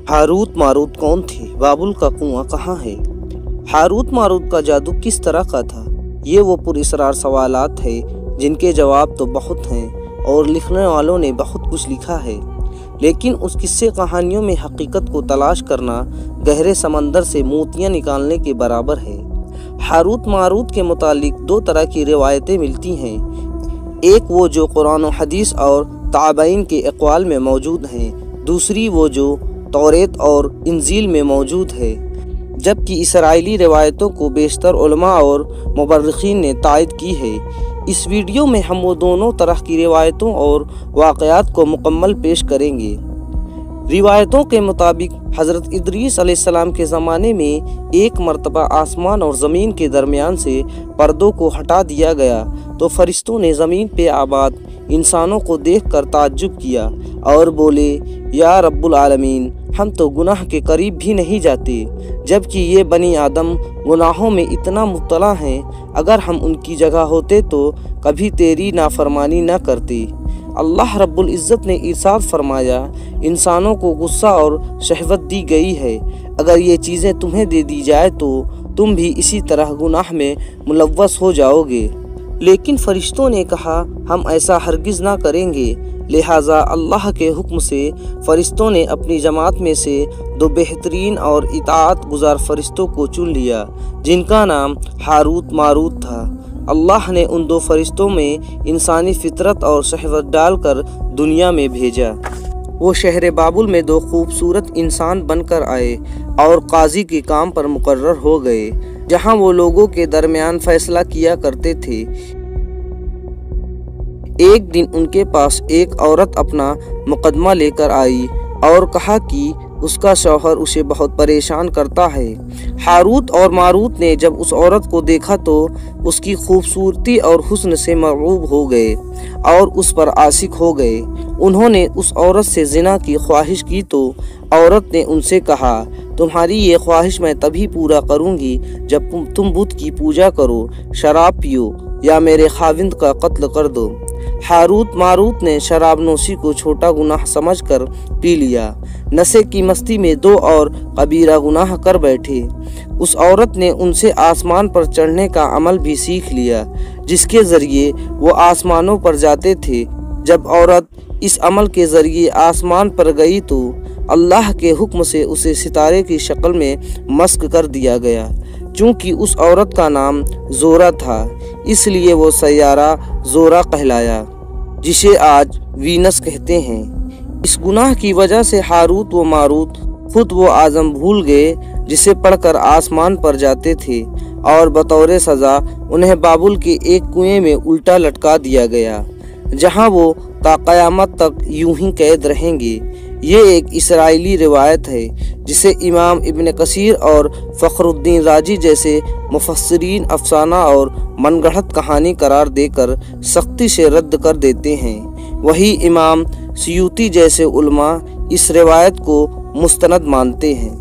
Harut Marut कौन थे? बाबुल का कुआं कहाँ है? हारूत मारूत का जादू किस तरह का था? ये वो पुरअसरार सवालात हैं जिनके जवाब तो बहुत हैं और लिखने वालों ने बहुत कुछ लिखा है, लेकिन उस किस्से कहानियों में हकीकत को तलाश करना गहरे समंदर से मोतियां निकालने के बराबर है। हारूत मारूत के मुतालिक दो तरह की रिवायतें मिलती हैं। एक वो जो कुरान और हदीस और ताबईन के अक़वाल में मौजूद हैं, दूसरी वो जो तौरेत और इंजील में मौजूद है। जबकि इसराइली रिवायतों को बेशतर उलमा और मुबर्रिखीन ने तायद की है। इस वीडियो में हम वो दोनों तरह की रिवायतों और वाक़यात को मुकम्मल पेश करेंगे। रिवायतों के मुताबिक हज़रत इदरीस अलैहिस्सलाम के ज़माने में एक मरतबा आसमान और ज़मीन के दरमियान से पर्दों को हटा दिया गया तो फरिश्तों ने ज़मीन पे आबाद इंसानों को देखकर ताज्जुब किया और बोले, या रब्बुल आलमीन, हम तो गुनाह के करीब भी नहीं जाते, जबकि ये बनी आदम गुनाहों में इतना मुब्तला हैं। अगर हम उनकी जगह होते तो कभी तेरी नाफरमानी न करते। अल्लाह रब्बुल इज़्ज़त ने इरशाद फरमाया, इंसानों को गुस्सा और शहवत दी गई है। अगर ये चीज़ें तुम्हें दे दी जाए तो तुम भी इसी तरह गुनाह में मुलव्वस हो जाओगे। लेकिन फरिश्तों ने कहा, हम ऐसा हरगिज़ ना करेंगे। लिहाजा अल्लाह के हुक्म से फरिश्तों ने अपनी जमात में से दो बेहतरीन और इताअत गुजार फरिश्तों को चुन लिया, जिनका नाम हारूत मारूत था। अल्लाह ने उन दो फरिश्तों में इंसानी फितरत और शहवत डालकर दुनिया में भेजा। वो शहर बाबुल में दो खूबसूरत इंसान बनकर आए और काजी के काम पर मुकर्रर हो गए, जहां वो लोगों के दरमियान फैसला किया करते थे। एक दिन उनके पास एक औरत अपना मुकदमा लेकर आई और कहा कि उसका शौहर उसे बहुत परेशान करता है। हारूत और मारूत ने जब उस औरत को देखा तो उसकी खूबसूरती और हुस्न से मरऊब हो गए और उस पर आशिक हो गए। उन्होंने उस औरत से ज़िना की ख्वाहिश की तो औरत ने उनसे कहा, तुम्हारी ये ख्वाहिश मैं तभी पूरा करूँगी जब तुम बुत की पूजा करो, शराब पियो या मेरे खाविंद का कत्ल कर दो। हारूत मारूत ने शराब नोशी को छोटा गुनाह समझकर पी लिया। नशे की मस्ती में दो और कबीरा गुनाह कर बैठे। उस औरत ने उनसे आसमान पर चढ़ने का अमल भी सीख लिया, जिसके ज़रिए वो आसमानों पर जाते थे। जब औरत इस अमल के ज़रिए आसमान पर गई तो अल्लाह के हुक्म से उसे सितारे की शक्ल में मस्क कर दिया गया। चूँकि उस औरत का नाम ज़ोरा था, इसलिए वो सैयारा ज़ोरा कहलाया, जिसे आज वीनस कहते हैं। इस गुनाह की वजह से हारूत व मारूत खुद वो आज़म भूल गए जिसे पढ़कर आसमान पर जाते थे और बतौर सज़ा उन्हें बाबुल के एक कुएं में उल्टा लटका दिया गया, जहां वो ता क़यामत तक यूं ही कैद रहेंगे। ये एक इसराइली रिवायत है जिसे इमाम इब्न कसीर और फ़खरुद्दीन राजी जैसे मुफस्सिरीन अफसाना और मनगढ़ंत कहानी करार देकर सख्ती से रद्द कर देते हैं। वही इमाम सियूती जैसे उलमा इस रिवायत को मुस्तनद मानते हैं।